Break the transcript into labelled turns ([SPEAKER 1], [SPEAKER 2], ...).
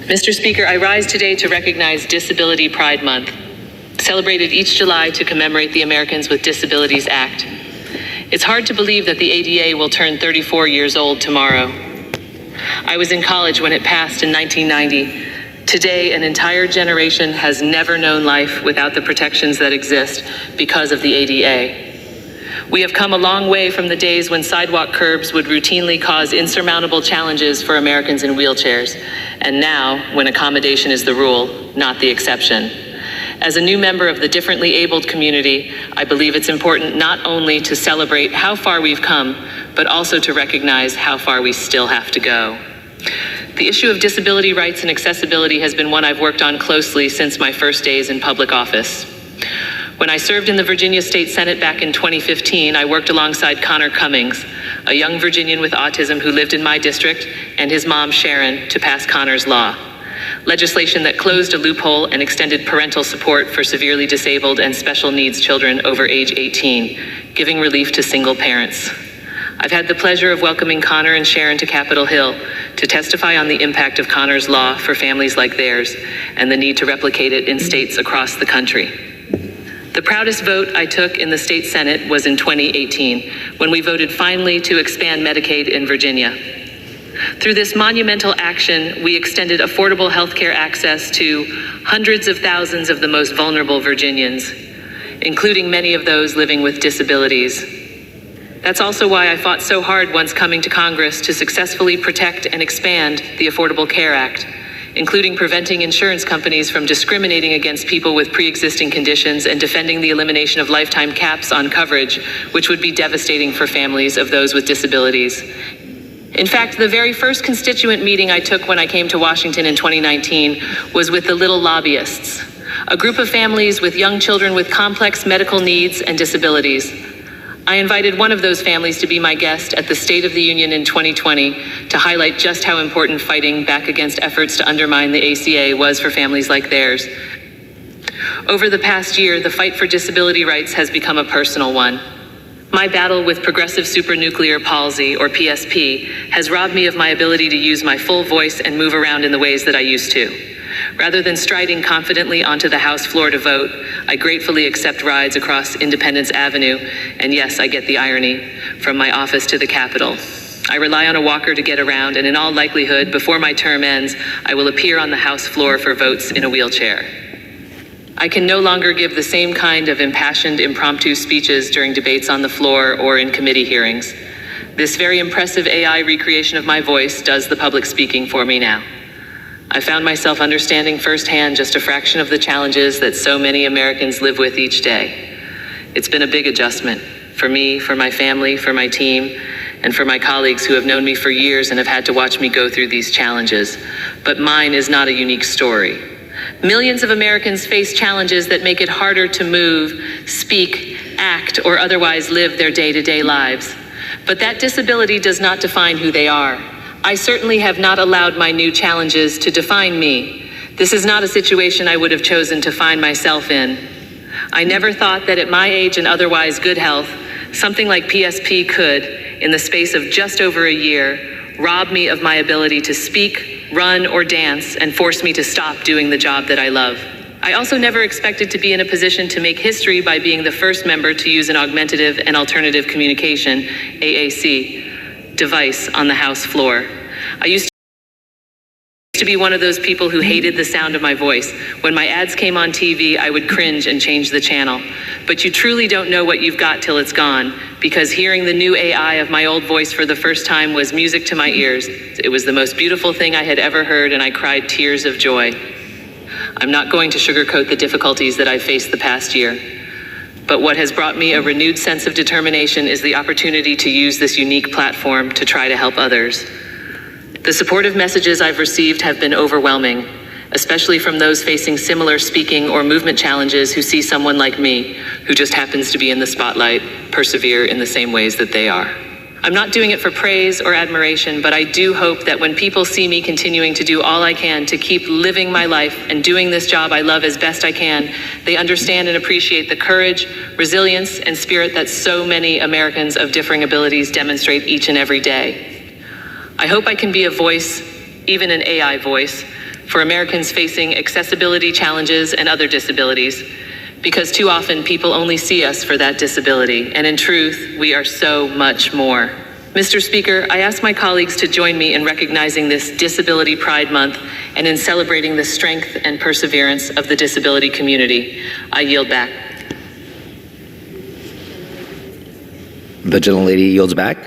[SPEAKER 1] Mr. Speaker, I rise today to recognize Disability Pride Month, celebrated each July to commemorate the Americans with Disabilities Act. It's hard to believe that the ADA will turn 34 years old tomorrow. I was in college when it passed in 1990. Today, an entire generation has never known life without the protections that exist because of the ADA. We have come a long way from the days when sidewalk curbs would routinely cause insurmountable challenges for Americans in wheelchairs, and now, when accommodation is the rule, not the exception. As a new member of the differently abled community, I believe it's important not only to celebrate how far we've come, but also to recognize how far we still have to go. The issue of disability rights and accessibility has been one I've worked on closely since my first days in public office. When I served in the Virginia State Senate back in 2015, I worked alongside Connor Cummings, a young Virginian with autism who lived in my district, and his mom, Sharon, to pass Connor's Law, legislation that closed a loophole and extended parental support for severely disabled and special needs children over age 18, giving relief to single parents. I've had the pleasure of welcoming Connor and Sharon to Capitol Hill to testify on the impact of Connor's Law for families like theirs and the need to replicate it in states across the country. The proudest vote I took in the state Senate was in 2018, when we voted finally to expand Medicaid in Virginia. Through this monumental action, we extended affordable health care access to hundreds of thousands of the most vulnerable Virginians, including many of those living with disabilities. That's also why I fought so hard once coming to Congress to successfully protect and expand the Affordable Care Act, including preventing insurance companies from discriminating against people with pre-existing conditions and defending the elimination of lifetime caps on coverage, which would be devastating for families of those with disabilities. In fact, the very first constituent meeting I took when I came to Washington in 2019 was with the Little Lobbyists, a group of families with young children with complex medical needs and disabilities. I invited one of those families to be my guest at the State of the Union in 2020 to highlight just how important fighting back against efforts to undermine the ACA was for families like theirs. Over the past year, the fight for disability rights has become a personal one. My battle with progressive supranuclear palsy, or PSP, has robbed me of my ability to use my full voice and move around in the ways that I used to. Rather than striding confidently onto the House floor to vote, I gratefully accept rides across Independence Avenue, and yes, I get the irony, from my office to the Capitol. I rely on a walker to get around, and in all likelihood, before my term ends, I will appear on the House floor for votes in a wheelchair. I can no longer give the same kind of impassioned, impromptu speeches during debates on the floor or in committee hearings. This very impressive AI recreation of my voice does the public speaking for me now. I found myself understanding firsthand just a fraction of the challenges that so many Americans live with each day. It's been a big adjustment for me, for my family, for my team, and for my colleagues who have known me for years and have had to watch me go through these challenges. But mine is not a unique story. Millions of Americans face challenges that make it harder to move, speak, act, or otherwise live their day-to-day lives. But that disability does not define who they are. I certainly have not allowed my new challenges to define me. This is not a situation I would have chosen to find myself in. I never thought that at my age and otherwise good health, something like PSP could, in the space of just over a year, rob me of my ability to speak, run, or dance, and force me to stop doing the job that I love. I also never expected to be in a position to make history by being the first member to use an augmentative and alternative communication, AAC, device on the House floor. I used to be one of those people who hated the sound of my voice. When my ads came on TV, I would cringe and change the channel. But you truly don't know what you've got till it's gone, because hearing the new AI of my old voice for the first time was music to my ears. It was the most beautiful thing I had ever heard, and I cried tears of joy. I'm not going to sugarcoat the difficulties that I've faced the past year. But what has brought me a renewed sense of determination is the opportunity to use this unique platform to try to help others. The supportive messages I've received have been overwhelming, especially from those facing similar speaking or movement challenges who see someone like me, who just happens to be in the spotlight, persevere in the same ways that they are. I'm not doing it for praise or admiration, but I do hope that when people see me continuing to do all I can to keep living my life and doing this job I love as best I can, they understand and appreciate the courage, resilience, and spirit that so many Americans of differing abilities demonstrate each and every day. I hope I can be a voice, even an AI voice, for for Americans facing accessibility challenges and other disabilities, because too often people only see us for that disability, and in truth, we are so much more. Mr. Speaker, I ask my colleagues to join me in recognizing this Disability Pride Month and in celebrating the strength and perseverance of the disability community. I yield back.
[SPEAKER 2] The gentlelady yields back.